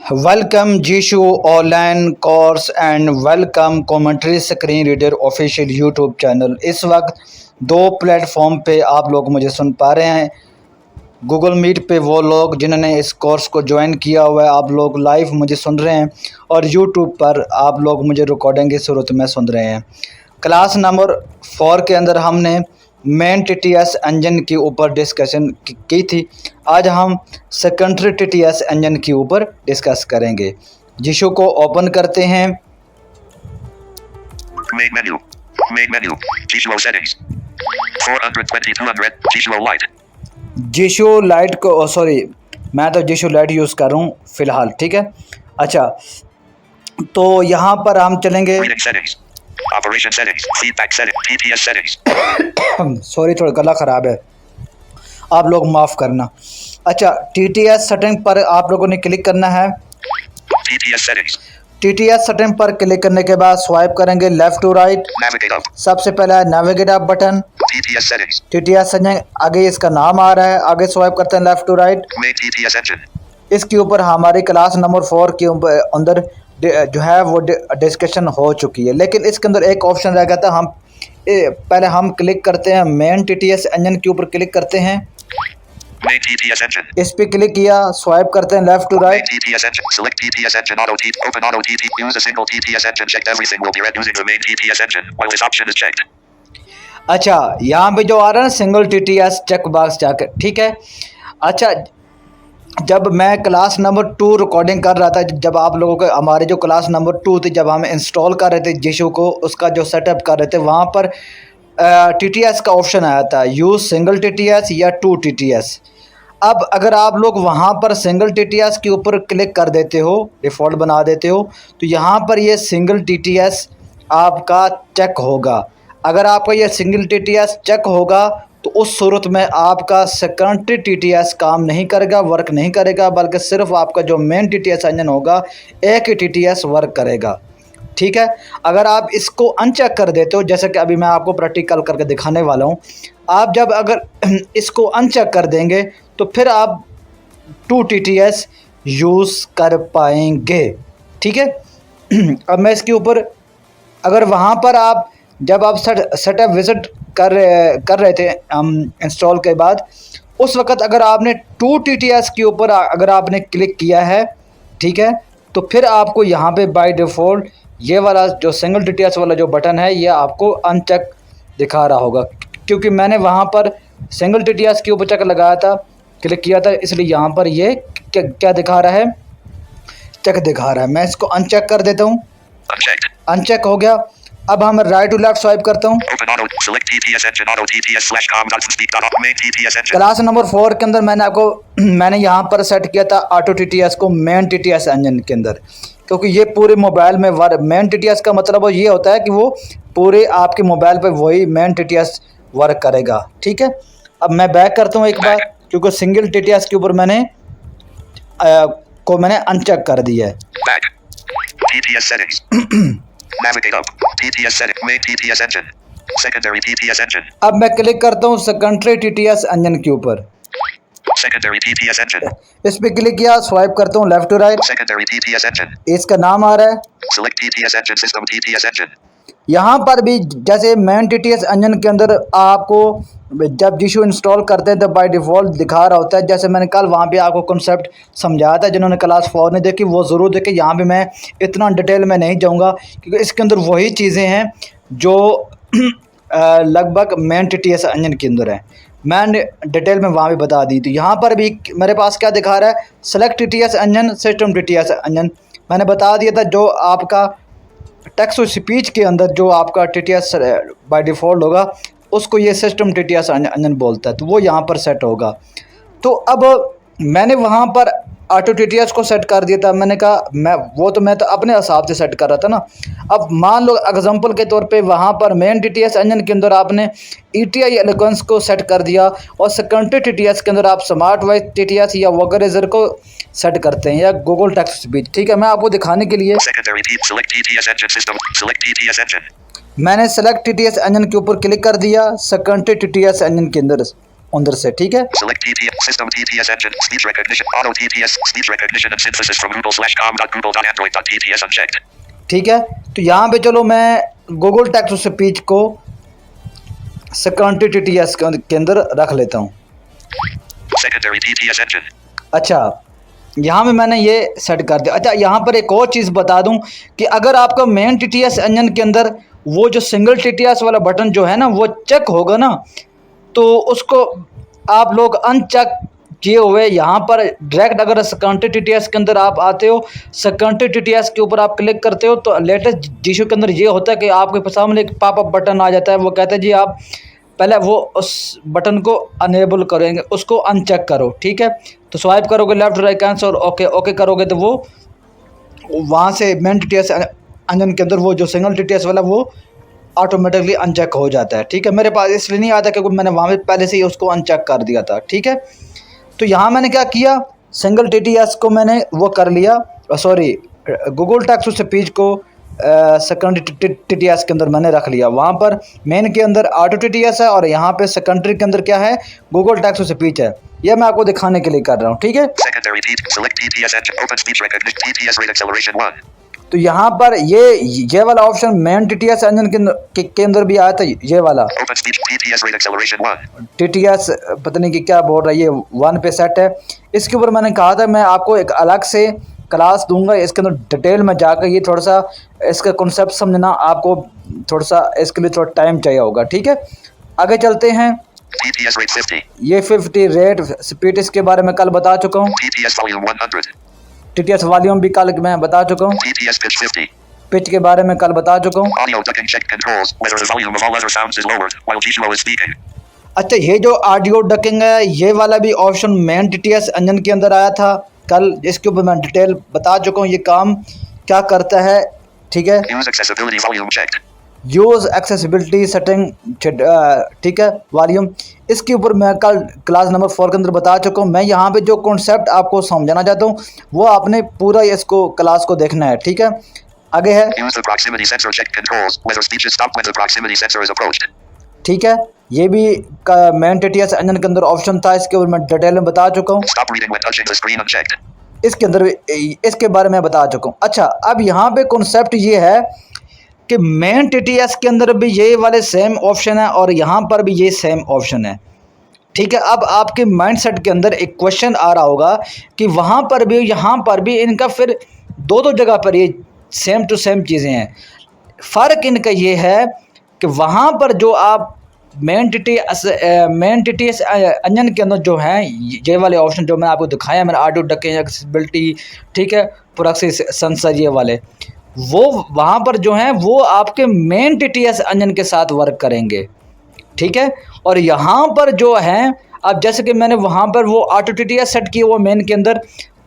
Welcome Jishu online course and welcome commentary screen reader official YouTube channel. इस वक्त दो platform पे आप लोग मुझे सुन पा रहे हैं। गूगल मीट पे वो लोग जिन्होंने इस कोर्स को ज्वाइन किया हुआ है, आप लोग लाइव मुझे सुन रहे हैं, और यूट्यूब पर आप लोग मुझे रिकॉर्डिंग की सूरत में सुन रहे हैं। क्लास नंबर 4 के अंदर हमने मेन टीटीएस इंजन के ऊपर डिस्कशन की थी। आज हम सेकेंडरी टीटीएस इंजन के ऊपर डिस्कस करेंगे। जिशु को ओपन करते हैं। Main menu. Gisuo settings. 420, 200. Gisuo Lite. जिशु लाइट को सॉरी, मैं तो जिशु लाइट यूज़ कर रहा हूँ फ़िलहाल, ठीक है। अच्छा, तो यहाँ पर हम चलेंगे। Reading settings. Operation settings. Feedback settings. TTS settings. Sorry, थोड़ा गला ख़राब है, आप लोग माफ़ करना। अच्छा, टीटीएस सेटिंग पर आप लोगों ने क्लिक करना है। TTS settings. टीटीएस सेटिंग पर क्लिक करने के बाद स्वाइप करेंगे left to right. Navigate up. सबसे पहला है navigate up button. TTS settings. TTS setting, आगे इसका नाम आ रहा है, आगे स्वाइप करते हैं left to right. Main TTS engine. इसके ऊपर हमारी क्लास नंबर 4 के अंदर जो है वो डिस्कशन हो चुकी है, लेकिन इसके अंदर एक ऑप्शन रह गया था। पहले हम क्लिक करते हैं मेन टीटीएस इंजन के ऊपर क्लिक करते हैं। Main TTS engine. इस पे क्लिक किया, स्वाइप करते हैं left to Main right. TTS engine. Select TTS engine auto T. Open auto TT. Use a single TTS engine. Checked everything will be read using the main TTS engine while this option is checked. अच्छा, यहाँ पे जो आ रहा है ना single TTS check box जाकर, ठीक है। अच्छा, जब मैं क्लास नंबर 2 रिकॉर्डिंग कर रहा था, जब आप लोगों को हमारे जो क्लास नंबर 2 थी, जब हम इंस्टॉल कर रहे थे जिशु को, उसका जो सेटअप कर रहे थे, वहाँ पर टीटीएस का ऑप्शन आया था, यूज़ सिंगल टीटीएस या 2 टीटीएस। अब अगर आप लोग वहाँ पर सिंगल टीटीएस के ऊपर क्लिक कर देते हो, डिफ़ॉल्ट बना देते हो, तो यहाँ पर ये सिंगल टीटीएस आपका चेक होगा। अगर आपका ये सिंगल टीटीएस चेक होगा तो उस सूरत में आपका सेकेंडरी टीटीएस काम नहीं करेगा, वर्क नहीं करेगा, बल्कि सिर्फ आपका जो मेन टीटीएस इंजन होगा, एक ही टीटीएस वर्क करेगा, ठीक है। अगर आप इसको अनचेक कर देते हो, जैसे कि अभी मैं आपको प्रैक्टिकल करके दिखाने वाला हूँ, आप जब अगर इसको अनचेक कर देंगे तो फिर आप 2 टीटीएस यूज़ कर पाएंगे, ठीक है। अब मैं इसके ऊपर, अगर वहाँ पर आप जब आप सेटअप विजिट कर रहे थे इंस्टॉल के बाद, उस वक़्त अगर आपने 2 टीटीएस के ऊपर अगर आपने क्लिक किया है, ठीक है, तो फिर आपको यहाँ पे बाय डिफ़ॉल्ट ये वाला जो सिंगल टीटीएस वाला जो बटन है, ये आपको अनचेक दिखा रहा होगा, क्योंकि मैंने वहाँ पर सिंगल टीटीएस के ऊपर चेक लगाया था, क्लिक किया था, इसलिए यहाँ पर ये क्या दिखा रहा है, चेक दिखा रहा है। मैं इसको अनचेक कर देता हूँ। Unchecked. अनचेक हो गया। अब हम राइट टू लेफ्ट स्वाइप करता हूँ। Open auto. Select TTS engine auto TTS slash com dot speak dot off. Main TTS engine. Class number 4 के अंदर मैंने यहाँ पर सेट किया था ऑटो टीटीएस को मेन टीटीएस इंजन के अंदर, क्योंकि ये पूरे मोबाइल में मेन टीटीएस का मतलब ये होता है कि वो पूरे आपके मोबाइल पर वही मेन टीटीएस वर्क करेगा, ठीक है। अब मैं बैक करता हूँ एक बार, क्योंकि सिंगल टीटीएस के ऊपर मैंने अनचेक कर दिया है। Back. TTS settings. Navigate up. TTS setting. Main TTS engine. Secondary TTS engine. अब मैं क्लिक करता हूँ सेकेंडरी टीटीएस इंजन के ऊपर। Secondary TTS engine. इस पे क्लिक किया, स्वाइप करता हूँ left to right. Secondary TTS engine. इसका नाम आ रहा है। Select TTS engine system TTS engine. यहाँ पर भी जैसे मेन टीटीएस इंजन के अंदर आपको जब जिशु इंस्टॉल करते हैं तो बाय डिफ़ॉल्ट दिखा रहा होता है। जैसे मैंने कल वहाँ पे आपको कॉन्सेप्ट समझाया था, जिन्होंने क्लास 4 ने देखी वो ज़रूर देखें। यहाँ पे मैं इतना डिटेल में नहीं जाऊँगा, क्योंकि इसके अंदर वही चीज़ें हैं जो लगभग मेन टीटीएस इंजन के अंदर है। मैंने डिटेल में वहाँ भी बता दी। तो यहाँ पर भी मेरे पास क्या दिखा रहा है, select TTS engine, system TTS engine. मैंने बता दिया था जो आपका टेक्स्ट टू स्पीच के अंदर जो आपका टीटीएस बाय डिफ़ॉल्ट होगा, उसको ये सिस्टम टीटीएस इंजन बोलता है, तो वो यहाँ पर सेट होगा। तो अब मैंने वहाँ पर ऑटो टीटीएस को सेट कर दिया था। मैंने कहा मैं तो अपने हिसाब से सेट कर रहा था ना। अब मान लो एग्जांपल के तौर पे वहाँ पर मेन टीटीएस इंजन के अंदर आपने ETI एलोक्वेंस को सेट कर दिया, और सेकेंडरी टीटीएस के अंदर आप स्मार्ट वॉइस टीटीएस या वोकलाइजर को सेट करते हैं, या गूगल टेक्स्ट स्पीच, ठीक है। मैं आपको दिखाने के लिए Secondary T. Select TTS engine system. Select TTS engine. मैंने सेलेक्ट टीटीएस इंजन के ऊपर क्लिक कर दिया, सेकेंडरी टीटीएस इंजन के अंदर अंदर से, ठीक है। Select TTS system TTS engine speech recognition auto TTS speech recognition and synthesis from google.com.google.android.tts unchecked. ठीक है, तो यहाँ पे चलो मैं गूगल टेक्स्ट टू स्पीच को सेकेंडरी TTS के अंदर रख लेता हूँ। Secondary TTS engine. अच्छा, यहाँ पे मैंने ये सेट कर दिया। अच्छा, यहाँ पर एक और चीज़ बता दूँ कि अगर आपका मेन TTS इंजन के अंदर वो जो सिंगल TTS वाला बटन जो है ना वो चेक होगा ना, तो उसको आप लोग अनचेक किए हुए यहाँ पर डायरेक्ट अगर सेकेंडरी TTS के अंदर आप आते हो, सेकेंडरी TTS के ऊपर आप क्लिक करते हो तो लेटेस्ट जीशू के अंदर ये होता है कि आपके सामने एक पॉपअप बटन आ जाता है। वो कहता है जी आप पहले वो उस बटन को अनेबल करेंगे, उसको अनचेक करो, ठीक है। तो स्वाइप करोगे left right cancer okay okay करोगे तो वो वहाँ से मेन TTS इंजन के अंदर वो जो सिंगल TTS वाला वो ऑटोमेटिकली अनचेक हो जाता है, ठीक है। मेरे पास इसलिए नहीं आता क्योंकि मैंने वहाँ पे पहले से ही उसको अनचेक कर दिया था, ठीक है। तो यहाँ मैंने क्या किया, सिंगल TTS को मैंने वो कर लिया, sorry Google text to speech को सेकेंडरी TTS के अंदर मैंने रख लिया। वहाँ पर मेन के अंदर ऑटो TTS है और यहाँ पे सेकेंडरी के अंदर क्या है, गूगल टेक्स्ट टू स्पीच है। ये मैं आपको दिखाने के लिए कर रहा हूँ, ठीक है। Secondary select TTS engine open speech recognition TTS rate acceleration 1. तो यहाँ पर ये वाला ऑप्शन मेन TTS इंजन के अंदर भी आया था, ये वाला Open speech TTS rate acceleration 1. TTS पता नहीं कि क्या बोल रहा है, ये 1 पे सेट है। इसके ऊपर मैंने कहा था मैं आपको एक अलग से क्लास दूंगा, इसके अंदर डिटेल में जाकर ये थोड़ा सा इसका कॉन्सेप्ट समझना आपको थोड़ा सा इसके लिए थोड़ा टाइम चाहिए होगा, ठीक है। आगे चलते हैं। TTS rate 50. ये 50 रेट स्पीड इसके बारे में कल बता चुका हूँ। TTS volume 100. TTS वॉल्यूम भी कल मैं बता चुका हूँ। TTS pitch 50. पिच के बारे में कल बता चुका हूँ। Audio ducking check controls whether the volume of all other sounds is lowered while Gizmo is speaking. अच्छा, ये जो ऑडियो डकिंग है ये वाला भी ऑप्शन मेन TTS इंजन के अंदर आया था कल, इसके ऊपर मैं डिटेल बता चुका हूँ ये काम क्या करता है, ठीक है। Use accessibility volume checked. Use accessibility setting, ठीक है, वॉल्यूम इसके ऊपर मैं कल क्लास नंबर 4 के अंदर बता चुका हूँ। मैं यहाँ पे जो कॉन्सेप्ट आपको समझाना चाहता हूँ वो आपने पूरा इसको क्लास को देखना है, ठीक है। आगे है Use the proximity sensor check controls whether speech is stopped when the proximity sensor is approached. ठीक है, ये भी मेन TTS इंजन के अंदर ऑप्शन था, इसके ऊपर मैं डिटेल में बता चुका हूँ। Stop reading when touching the screen unchecked. इसके अंदर इसके बारे में बता चुका हूँ। अच्छा, अब यहाँ पे कॉन्सेप्ट ये है कि मेन TTS के अंदर भी ये वाले सेम ऑप्शन है और यहाँ पर भी ये सेम ऑप्शन है, ठीक है। अब आपके माइंडसेट के अंदर एक क्वेश्चन आ रहा होगा कि वहाँ पर भी यहाँ पर भी इनका फिर दो जगह पर ये सेम टू सेम चीज़ें हैं। फ़र्क इनका ये है कि वहाँ पर जो आप मेन TTS इंजन के अंदर जो हैं ये वाले ऑप्शन जो मैंने आपको दिखाया, मैंने ऑडियो डकिंग एक्सेसिबिलिटी, ठीक है, प्रॉक्सी सेंसर, ये वाले वो वहाँ पर जो हैं वो आपके मेन TTS इंजन के साथ वर्क करेंगे, ठीक है। और यहाँ पर जो हैं अब जैसे कि मैंने वहाँ पर वो ऑटो TTS सेट किया हुआ मेन के अंदर,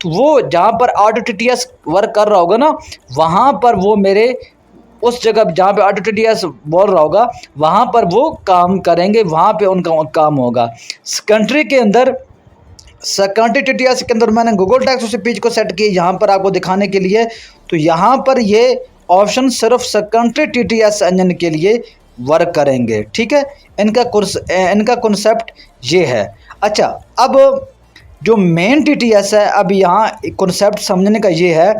तो वो जहाँ पर ऑटो TTS वर्क कर रहा होगा ना वहाँ पर वो मेरे उस जगह जहाँ पे ऑटो TTS बोल रहा होगा वहाँ पर वो काम करेंगे, वहाँ पे उनका काम होगा। सेकेंडरी के अंदर सेकेंडरी TTS के अंदर मैंने गूगल टेक्स्ट टू स्पीच को सेट किया यहाँ पर आपको दिखाने के लिए। तो यहाँ पर ये ऑप्शन सिर्फ सेकेंडरी TTS इंजन के लिए वर्क करेंगे, ठीक है। इनका कॉन्सेप्ट ये है। अच्छा, अब जो मेन TTS है, अब यहाँ कॉन्सेप्ट समझने का ये है,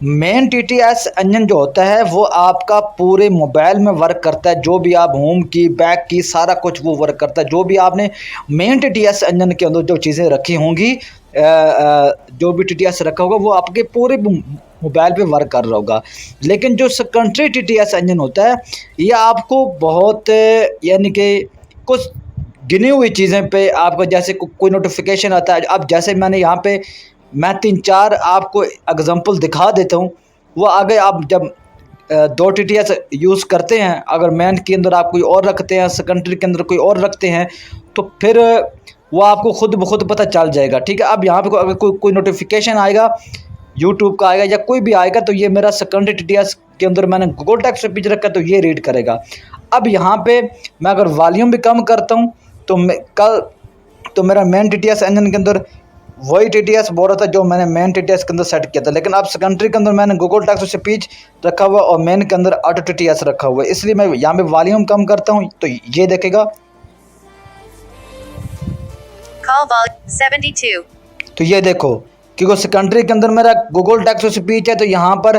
मेन TTS इंजन जो होता है वो आपका पूरे मोबाइल में वर्क करता है। जो भी आप होम की, बैक की, सारा कुछ वो वर्क करता है। जो भी आपने मेन TTS इंजन के अंदर जो चीज़ें रखी होंगी, जो भी TTS रखा होगा वो आपके पूरे मोबाइल पे वर्क कर रहा होगा। लेकिन जो सेकेंडरी TTS इंजन होता है ये आपको बहुत यानी कि कुछ गिनी हुई चीज़ें पे आपको जैसे कोई नोटिफिकेशन आता है। अब जैसे मैंने यहाँ पे मैं 3-4 आपको एग्जांपल दिखा देता हूँ। वो आगे आप जब 2 TTS यूज़ करते हैं, अगर मेन के अंदर आप कोई और रखते हैं, सेकेंडरी के अंदर कोई और रखते हैं, तो फिर वो आपको खुद ब खुद पता चल जाएगा, ठीक है। अब यहाँ पे अगर कोई नोटिफिकेशन आएगा यूट्यूब का आएगा या कोई भी आएगा तो ये मेरा सेकेंडरी TTS के अंदर मैंने गूगल टेक्स्ट स्पीच रखा तो ये रीड करेगा। अब यहाँ पे मैं अगर वॉल्यूम भी कम करता हूँ तो मेरा मेन TTS इंजन के अंदर वही TTS बोल रहा था जो मैंने मेन TTS के अंदर सेट किया था। लेकिन अब सेकेंडरी के अंदर मैंने गूगल टेक्स्ट स्पीच रखा हुआ और मेन के अंदर ऑटो TTS रखा हुआ है, इसलिए मैं यहाँ पे वॉल्यूम कम करता हूँ तो ये देखेगा। Call volume 72. तो ये देखो क्योंकि सेकेंडरी के अंदर मेरा गूगल टेक्स्ट टू स्पीच है, तो यहाँ पर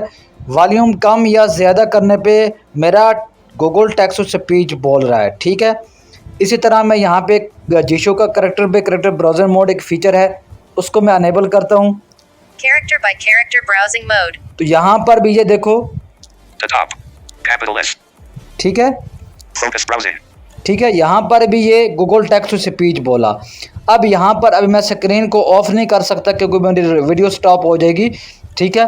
वॉल्यूम कम या ज़्यादा करने पे मेरा गूगल टेक्स्ट टू स्पीच बोल रहा है, ठीक है। इसी तरह मैं यहाँ पे जीशो का करेक्टर ब्राउज़र मोड एक फ़ीचर है, उसको मैं अनेबल करता हूँ। Character by character browsing mode. तो यहाँ पर भी ये देखो, The top. Capital S. ठीक है, Focus browsing. ठीक है, यहाँ पर भी ये गूगल टेक्स्ट टू स्पीच बोला। अब यहाँ पर अभी मैं स्क्रीन को ऑफ नहीं कर सकता क्योंकि मेरी वीडियो स्टॉप हो जाएगी, ठीक है।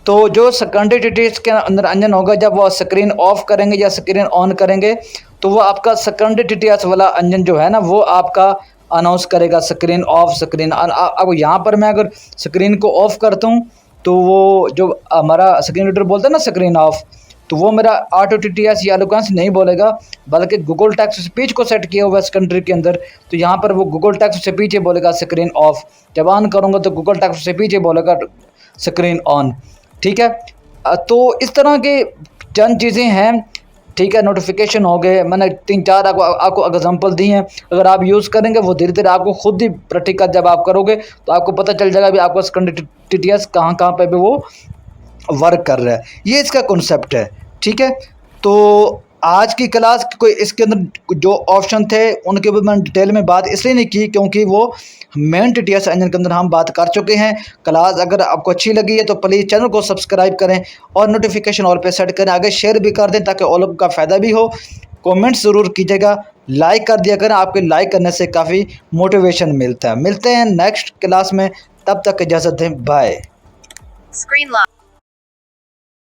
तो जो सेकेंडरी टीटीएस के अंदर अंजन होगा, जब वो स्क्रीन ऑफ करेंगे या स्क्रीन ऑन करेंगे तो वो आपका सेकेंडरी टीटीएस वाला अंजन जो है ना, वो आपका अनाउंस करेगा स्क्रीन ऑफ स्क्रीन ऑन। अब यहाँ पर मैं अगर स्क्रीन को ऑफ करता हूँ तो वो जो हमारा स्क्रीन रीडर बोलता है ना स्क्रीन ऑफ, तो वो मेरा ऑटो टीटीएस या एलोक्वेंस नहीं बोलेगा, बल्कि गूगल टेक्स्ट टू स्पीच को सेट किया हुआ है इस कंट्री के अंदर। तो यहाँ पर वो गूगल टेक्स्ट टू स्पीच ही बोलेगा स्क्रीन ऑफ, जब ऑन करूँगा तो गूगल टेक्स्ट टू स्पीच ही बोलेगा स्क्रीन ऑन, ठीक है। तो इस तरह के चंद चीज़ें हैं, ठीक है। नोटिफिकेशन हो गए, मैंने 3-4 आपको एग्जांपल दी हैं। अगर आप यूज़ करेंगे वो धीरे धीरे आपको खुद ही प्रैक्टिकल जब आप करोगे तो आपको पता चल जाएगा भी आपका सेकेंडरी टीटीएस कहाँ कहाँ पे भी वो वर्क कर रहा है। ये इसका कॉन्सेप्ट है, ठीक है। तो आज की क्लास कोई इसके अंदर जो ऑप्शन थे उनके ऊपर मैंने डिटेल में बात इसलिए नहीं की क्योंकि वो मेन टीटीएस इंजन के अंदर हम बात कर चुके हैं। क्लास अगर आपको अच्छी लगी है तो प्लीज़ चैनल को सब्सक्राइब करें और नोटिफिकेशन ऑल पे सेट करें, आगे शेयर भी कर दें ताकि और लोगों का फ़ायदा भी हो। कमेंट्स ज़रूर कीजिएगा, लाइक कर दिया करें, आपके लाइक करने से काफ़ी मोटिवेशन मिलता है। मिलते हैं नेक्स्ट क्लास में, तब तक इजाज़त दें, बाय। Screen lock.